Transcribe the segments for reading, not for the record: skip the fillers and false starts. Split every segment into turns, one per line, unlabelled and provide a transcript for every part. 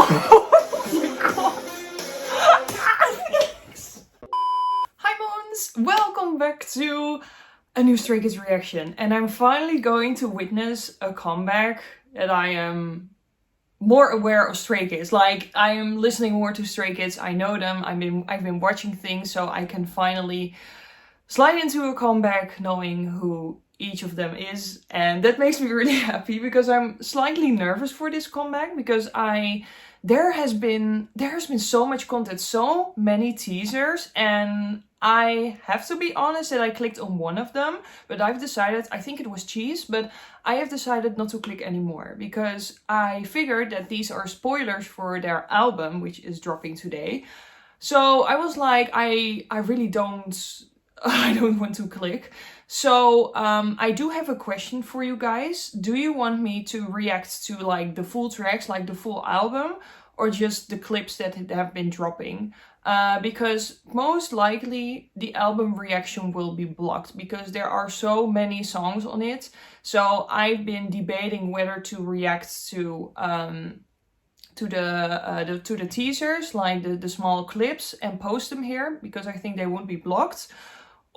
Oh my god. Hi Mons! Welcome back to a new Stray Kids reaction. And I'm finally going to witness a comeback that I am more aware of Stray Kids. Like, I am listening more to Stray Kids. I know them. I've been watching things, so I can finally slide into a comeback knowing who each of them is, and that makes me really happy because I'm slightly nervous for this comeback because there has been so much content, so many teasers, and I have to be honest that I clicked on one of them, but I've decided, I think it was Cheese, but I have decided not to click anymore because I figured that these are spoilers for their album, which is dropping today. So I was like, I really don't want to click. So I do have a question for you guys. Do you want me to react to like the full tracks, like the full album, or just the clips that have been dropping? Because most likely the album reaction will be blocked because there are so many songs on it. So I've been debating whether to react to the teasers, like the small clips, and post them here because I think they won't be blocked.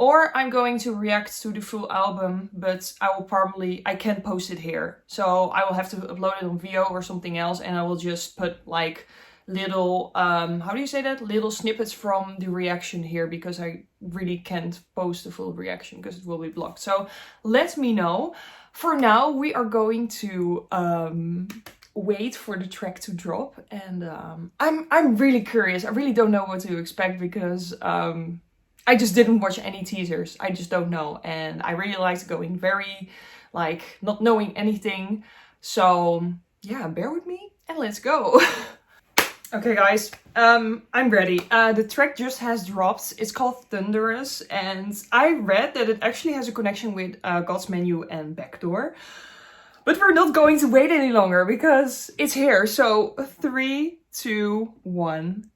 Or I'm going to react to the full album, but I can't post it here. So I will have to upload it on Vio or something else, and I will just put like little, how do you say that? Little snippets from the reaction here, because I really can't post the full reaction because it will be blocked. So let me know. For now, we are going to wait for the track to drop, and I'm really curious. I really don't know what to expect because I just didn't watch any teasers. I just don't know. And I really liked going very, like, not knowing anything. So, yeah, bear with me and let's go. Okay, guys, I'm ready. The track just has dropped. It's called Thunderous. And I read that it actually has a connection with God's Menu and Backdoor. But we're not going to wait any longer because it's here. So, 3, 2, 1.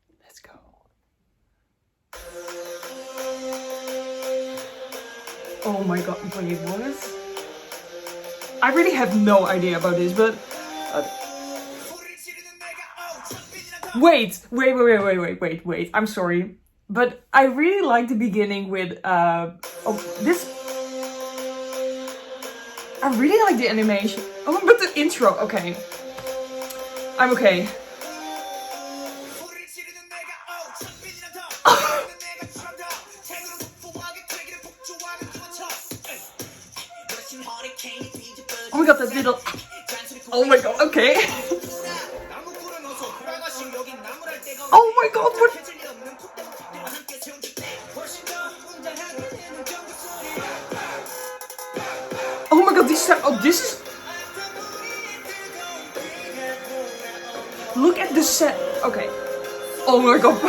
Oh my god, wait, what? I really have no idea about this, but... Wait, I'm sorry. But I really like the beginning with, this... I really like the animation. Oh, but the intro, okay. I'm okay. Oh my god, that little... Oh my god, okay. Oh my god, what... Oh my god, this is... Oh, this is... Look at the set... Okay. Oh my god,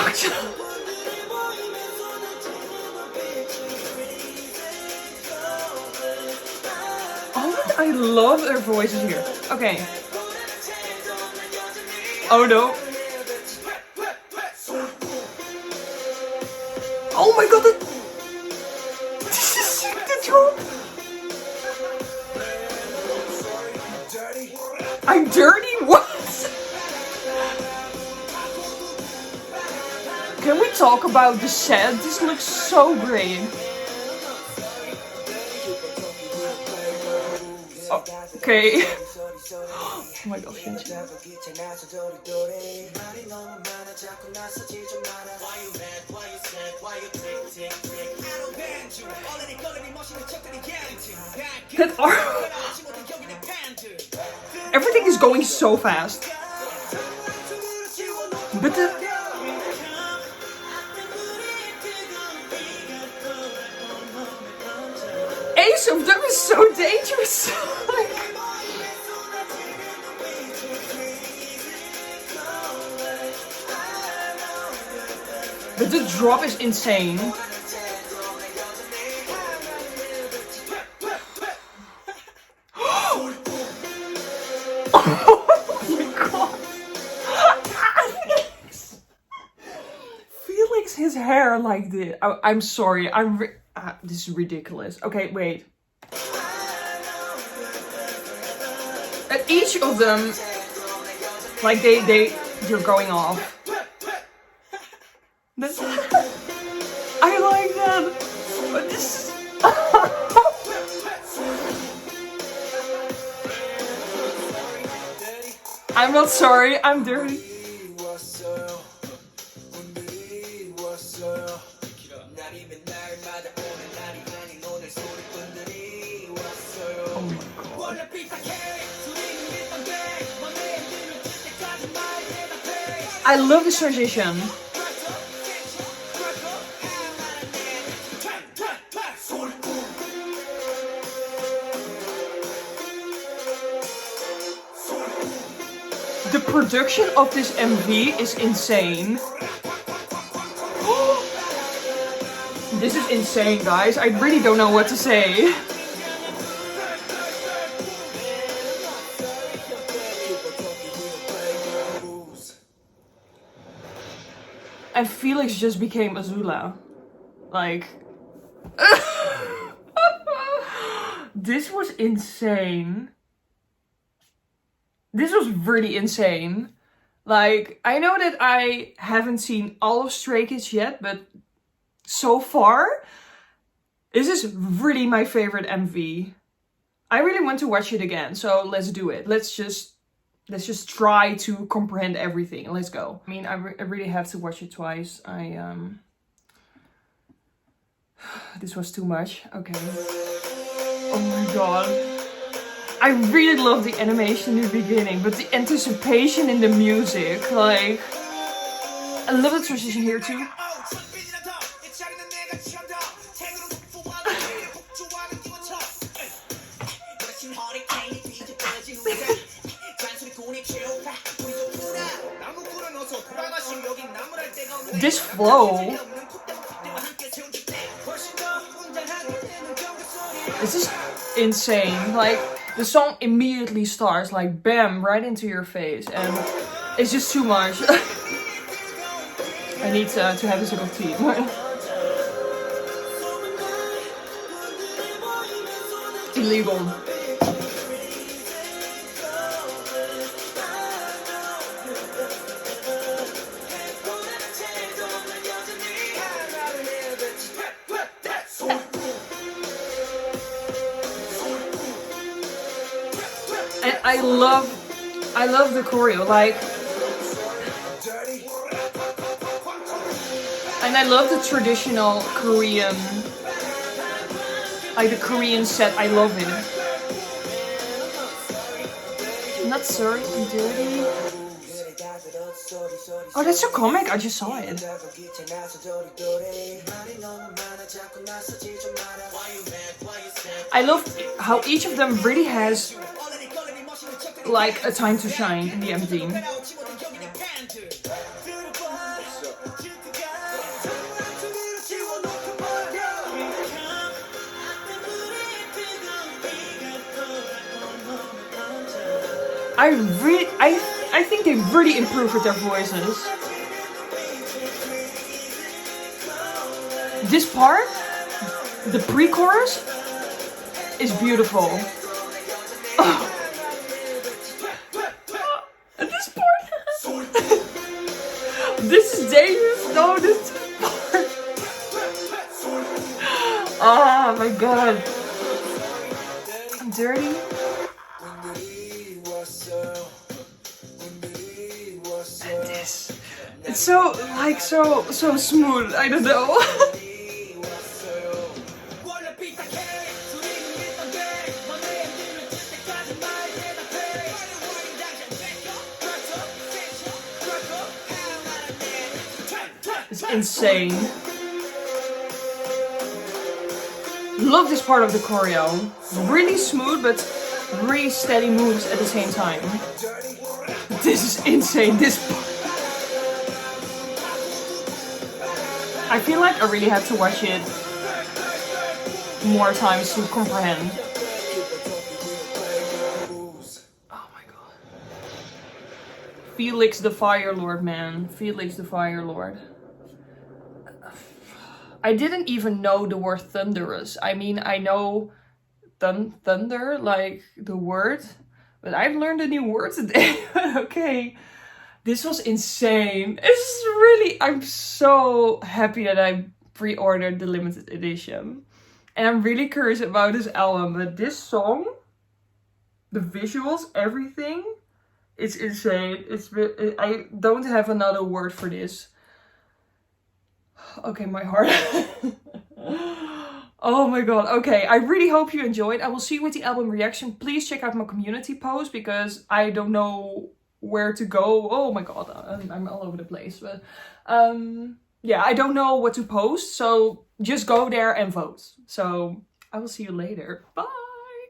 I love their voices here. Okay. Oh no. Oh my god, this is the drop. I'm dirty? What? Can we talk about the set? This looks so great. Okay. Oh my gosh. That are... Everything is going so fast. But the... Ace of them is so dangerous. But the drop is insane. Oh my god. Felix, his hair like this. I'm sorry. This is ridiculous. Okay, wait. At each of them, like they You're going off. That's I like that. But this I'm not sorry, I'm dirty. Oh my god. I love this transition. The production of this MV is insane. This is insane, guys. I really don't know what to say. And Felix just became Azula. Like... This was insane. This was really insane. Like, I know that I haven't seen all of Stray Kids yet, but so far, this is really my favorite MV. I really want to watch it again, so let's do it. Let's just try to comprehend everything. Let's go. I mean, I really have to watch it twice. This was too much. Okay. Oh my god. I really love the animation in the beginning, but the anticipation in the music, like... I love the transition here too. This flow... This is insane. Like, the song immediately starts, like, bam, right into your face. And it's just too much. I need to have a sip of tea. Illegal. And I love the choreo, like, and I love the traditional Korean, like the Korean set. I love it. I'm not sorry, I'm dirty. Oh, that's a comic. I just saw it. I love how each of them really has like a time to shine in the MV. I think they really improved with their voices. This part, the pre-chorus, is beautiful. Oh. This part. This is dangerous. No, this part. Oh my god. I'm dirty. And this. It's so, like, so smooth. I don't know. It's insane. Love this part of the choreo. Really smooth, but really steady moves at the same time. This is insane. This part. I feel like I really had to watch it more times to comprehend. Oh my god. Felix the Fire Lord, man. Felix the Fire Lord. I didn't even know the word Thunderous. I mean, I know thunder, like the word, but I've learned a new word today. Okay. This was insane. It's really, I'm so happy that I pre-ordered the limited edition. And I'm really curious about this album, but this song, the visuals, everything, it's insane. I don't have another word for this. Okay, my heart. Oh my god. Okay, I really hope you enjoyed. I will see you with the album reaction. Please check out my community post because I don't know where to go. Oh my god, I'm all over the place. But yeah, I don't know what to post. So just go there and vote. So I will see you later. Bye.